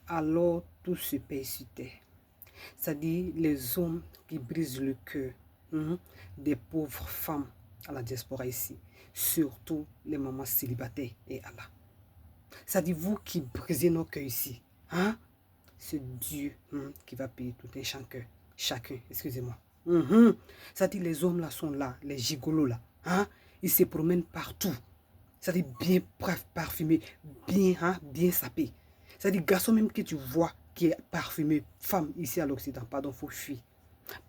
Alors tout se paie sur terre. C'est-à-dire les hommes qui brisent le cœur des pauvres femmes à la diaspora ici. Surtout les mamans célibataires et Allah. C'est-à-dire vous qui brisez nos cœurs ici. Hein? C'est Dieu qui va payer tout un chacun, excusez-moi. C'est-à-dire les hommes là sont là, les gigolos là. Hein? Ils se promènent partout. C'est-à-dire bien parfumé, bien sapé. C'est-à-dire garçon même que tu vois qui est parfumé, femme ici à l'Occident, pardon, faut fuir.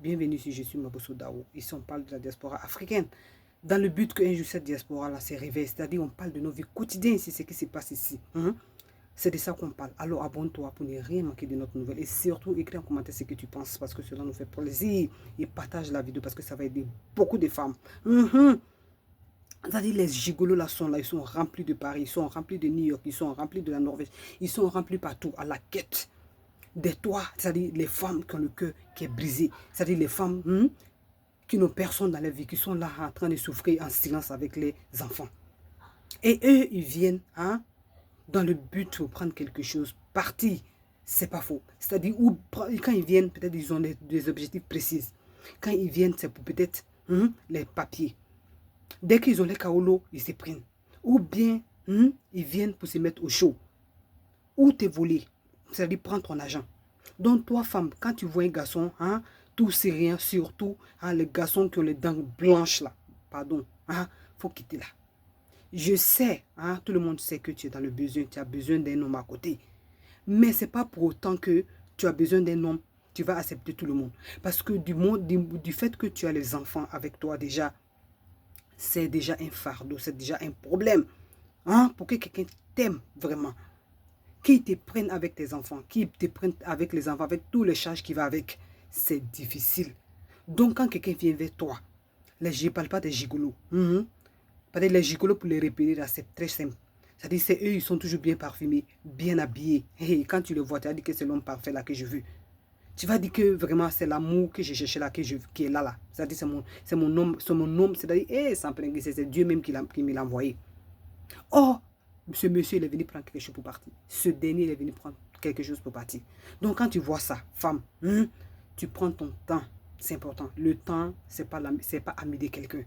Bienvenue si je suis Mabosso Dao. Ici on parle de la diaspora africaine. Dans le but qu'un jour cette diaspora là se réveille, c'est-à-dire on parle de nos vies quotidiennes ici, ce qui se passe ici. C'est de ça qu'on parle. Alors abonne-toi pour ne rien manquer de notre nouvelle. Et surtout, écris en commentaire ce que tu penses parce que cela nous fait plaisir. Et partage la vidéo parce que ça va aider beaucoup de femmes. C'est-à-dire les gigolos là sont là, ils sont remplis de Paris, ils sont remplis de New York, ils sont remplis de la Norvège, ils sont remplis partout à la quête des toits, c'est-à-dire les femmes qui ont le cœur qui est brisé, c'est-à-dire les femmes qui n'ont personne dans leur vie, qui sont là en train de souffrir en silence avec les enfants. Et eux, ils viennent dans le but de prendre quelque chose, partir, c'est pas faux. C'est-à-dire, quand ils viennent, peut-être ils ont des objectifs précis. Quand ils viennent, c'est pour peut-être les papiers. Dès qu'ils ont les kaolo, ils se prennent. Ou bien, ils viennent pour se mettre au chaud. Ou te voler. C'est-à-dire prendre ton argent. Donc, toi, femme, quand tu vois un garçon, tout c'est rien, surtout les garçons qui ont les dents blanches là. Pardon. Faut quitter là. Je sais, tout le monde sait que tu es dans le besoin, tu as besoin d'un homme à côté. Mais ce n'est pas pour autant que tu as besoin d'un homme, tu vas accepter tout le monde. Parce que du fait que tu as les enfants avec toi déjà, c'est déjà un fardeau, c'est déjà un problème. Pour que quelqu'un t'aime vraiment, qu'il te prenne avec tes enfants, qu'il te prenne avec les enfants, avec tous les charges qui vont avec, c'est difficile. Donc quand quelqu'un vient vers toi, je ne parle pas des gigolos. Parce que les gigolos, pour les repérer, c'est très simple. C'est-à-dire c'est eux, ils sont toujours bien parfumés, bien habillés. Et quand tu le vois, tu vas dire que c'est l'homme parfait là que je veux. Tu vas dire que vraiment c'est l'amour que j'ai cherché là, qui est là. C'est-à-dire c'est mon homme. C'est-à-dire, c'est Dieu même qui me l'a envoyé. Oh, ce monsieur, il est venu prendre quelque chose pour partir. Ce dernier, il est venu prendre quelque chose pour partir. Donc quand tu vois ça, femme, tu prends ton temps. C'est important. Le temps, c'est pas ami de quelqu'un.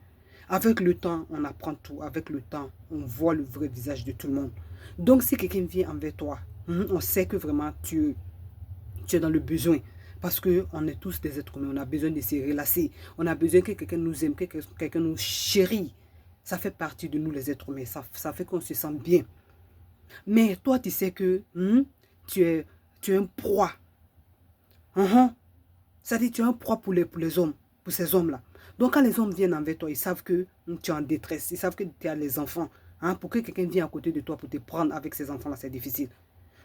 Avec le temps, on apprend tout. Avec le temps, on voit le vrai visage de tout le monde. Donc, si quelqu'un vient envers toi, on sait que vraiment tu es dans le besoin. Parce qu'on est tous des êtres humains. On a besoin de se relacer. On a besoin que quelqu'un nous aime, que quelqu'un nous chérit. Ça fait partie de nous, les êtres humains. Ça fait qu'on se sent bien. Mais toi, tu sais que tu es un proie. C'est-à-dire tu es un proie pour les hommes, pour ces hommes-là. Donc quand les hommes viennent envers toi, ils savent que tu es en détresse, ils savent que tu as les enfants. Pour que quelqu'un vienne à côté de toi pour te prendre avec ces enfants-là, c'est difficile.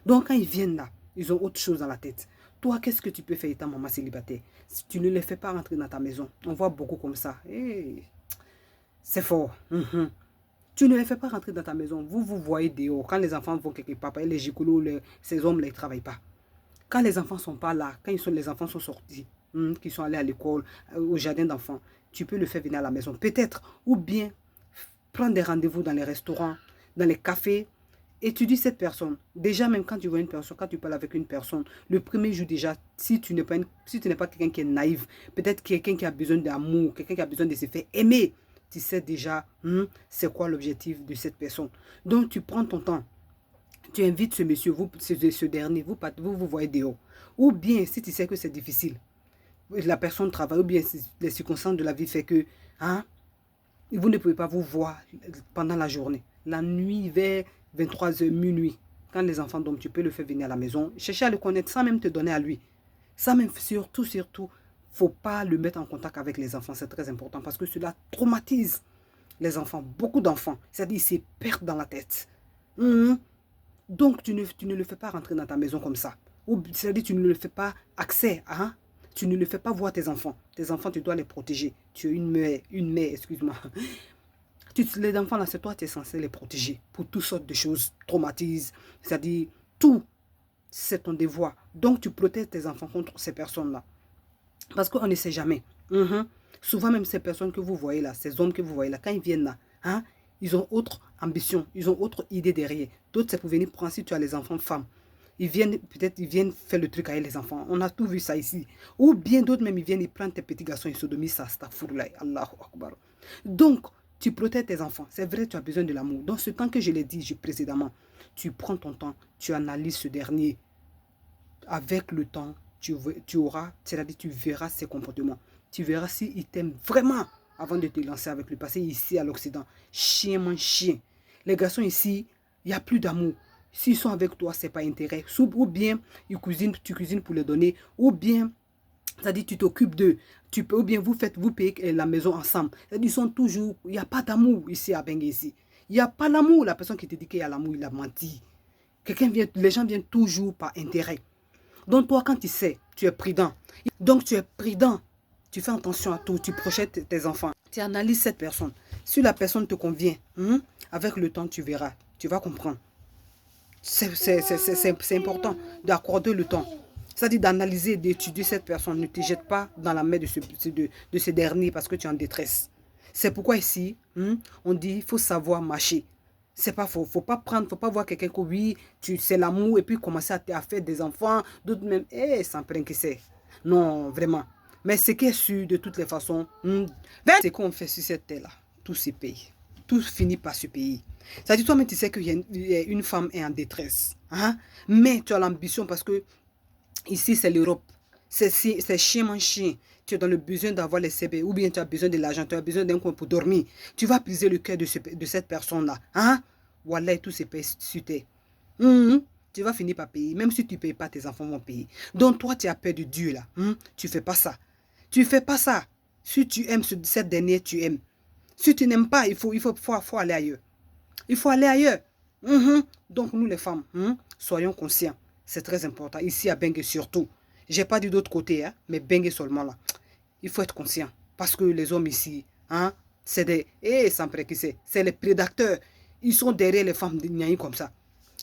Donc quand ils viennent là, ils ont autre chose dans la tête. Toi, qu'est-ce que tu peux faire étant maman célibataire? Si tu ne les fais pas rentrer dans ta maison, on voit beaucoup comme ça. C'est fort. Tu ne les fais pas rentrer dans ta maison. Vous voyez dehors. Quand les enfants vont quelque part, les gigolos, ces hommes-là, ils ne travaillent pas. Quand les enfants ne sont pas là, quand les enfants sont sortis, qui sont allés à l'école, au jardin d'enfants, tu peux le faire venir à la maison. Peut-être. Ou bien, prendre des rendez-vous dans les restaurants, dans les cafés. Étudie cette personne. Déjà, même quand tu vois une personne, quand tu parles avec une personne, le premier jour déjà, si tu n'es pas quelqu'un qui est naïf, peut-être quelqu'un qui a besoin d'amour, quelqu'un qui a besoin de se faire aimer, tu sais déjà c'est quoi l'objectif de cette personne. Donc, tu prends ton temps. Tu invites ce monsieur, ce dernier, vous voyez dehors. Ou bien, si tu sais que c'est difficile, la personne travaille, ou bien les circonstances de la vie fait que vous ne pouvez pas vous voir pendant la journée. La nuit, vers 23h, minuit, quand les enfants dorment, tu peux le faire venir à la maison. Chercher à le connaître sans même te donner à lui. Ça même, surtout, il ne faut pas le mettre en contact avec les enfants. C'est très important parce que cela traumatise les enfants. Beaucoup d'enfants. C'est-à-dire, ils se perdent dans la tête. Donc, tu ne le fais pas rentrer dans ta maison comme ça. C'est-à-dire, tu ne le fais pas accès. Tu ne le fais pas voir tes enfants. Tes enfants, tu dois les protéger. Tu es une mère, excuse-moi. Les enfants, là, c'est toi, tu es censé les protéger pour toutes sortes de choses. Traumatisent. C'est-à-dire, tout, c'est ton devoir. Donc, tu protèges tes enfants contre ces personnes-là. Parce qu'on ne sait jamais. Souvent, même ces personnes que vous voyez là, ces hommes que vous voyez là, quand ils viennent là, ils ont autre ambition, ils ont autre idée derrière. D'autres, c'est pour venir prendre si tu as les enfants femmes. peut-être ils viennent faire le truc avec les enfants. On a tout vu ça ici. Ou bien d'autres même, ils viennent, ils prennent tes petits garçons, ils sodomisent ça, astaghfirullah, Allahu Akbar. Donc, tu protèges tes enfants. C'est vrai, tu as besoin de l'amour. Dans ce temps que je l'ai dit précédemment, tu prends ton temps, tu analyses ce dernier. Avec le temps, tu auras, c'est-à-dire tu verras ses comportements. Tu verras s'il t'aime vraiment avant de te lancer avec lui. Parce ici à l'Occident, chien mange chien. Les garçons ici, il n'y a plus d'amour. S'ils sont avec toi, ce n'est pas intérêt. Ou bien tu cuisines pour les donner. Ou bien, c'est-à-dire tu t'occupes d'eux. Ou bien vous payez la maison ensemble. C'est-à-dire ils sont toujours, il n'y a pas d'amour ici à Bengue ici. Il n'y a pas l'amour. La personne qui te dit qu'il y a l'amour, il a menti. Les gens viennent toujours par intérêt. Donc toi, quand tu sais, tu es prudent. Donc tu es prudent. Tu fais attention à tout. Tu projettes tes enfants. Tu analyses cette personne. Si la personne te convient, avec le temps, tu verras. Tu vas comprendre. C'est important d'accorder le temps. C'est-à-dire d'analyser, d'étudier cette personne. Ne te jette pas dans la main de ce dernier parce que tu es en détresse. C'est pourquoi ici, on dit il faut savoir marcher. C'est pas faux. Faut pas voir quelqu'un que oui, c'est l'amour et puis commencer à faire des enfants. D'autres même, sans prendre que c'est. Non, vraiment. Mais ce qui est sûr, de toutes les façons, c'est qu'on fait sur cette terre-là. Tout se paye. Tout finit par se payer. C'est-à-dire, toi-même, tu sais qu'une femme est en détresse. Hein? Mais tu as l'ambition parce que ici, c'est l'Europe. C'est chien mon chien. Tu es dans le besoin d'avoir les CB. Ou bien tu as besoin de l'argent. Tu as besoin d'un coin pour dormir. Tu vas briser le cœur de cette personne-là. Hein? Voilà, tout se paye sur terre. Tu vas finir par payer. Même si tu ne payes pas, tes enfants vont payer. Donc, toi, tu as peur de Dieu, là. Tu ne fais pas ça. Tu ne fais pas ça. Si tu aimes cette dernière, tu aimes. Si tu n'aimes pas, il faut aller ailleurs. Il faut aller ailleurs. Donc, nous, les femmes, soyons conscients. C'est très important. Ici, à Bengue, surtout. Je n'ai pas dit d'autre côté, hein, mais Bengue seulement, là. Il faut être conscient. Parce que les hommes ici, c'est des... c'est les prédateurs. Ils sont derrière les femmes de comme ça.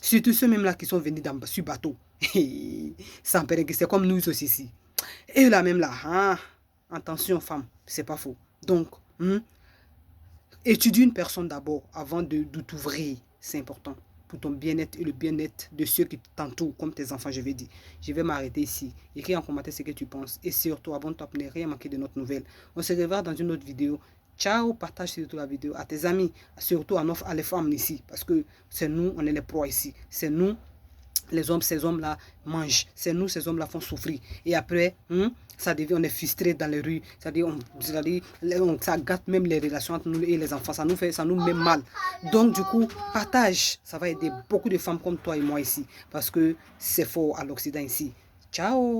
Surtout ceux même là qui sont venus sur bateau. C'est comme nous aussi ici. Et là même là, attention femmes, c'est pas faux. Donc, étudie une personne d'abord avant de t'ouvrir. C'est important pour ton bien-être et le bien-être de ceux qui t'entourent, comme tes enfants, je vais dire. Je vais m'arrêter ici. Écris en commentaire ce que tu penses. Et surtout, abonne-toi pour ne rien manquer de notre nouvelle. On se reverra dans une autre vidéo. Ciao, partage surtout la vidéo à tes amis, surtout à les femmes ici. Parce que c'est nous, on est les proies ici. C'est nous, les hommes, ces hommes-là mangent. C'est nous, ces hommes-là font souffrir. Et après, ça devient, on est frustré dans les rues. C'est-à-dire, ça gâte même les relations entre nous et les enfants. Ça nous met mal. Donc, du coup, partage. Ça va aider beaucoup de femmes comme toi et moi ici. Parce que c'est fort à l'Occident ici. Ciao!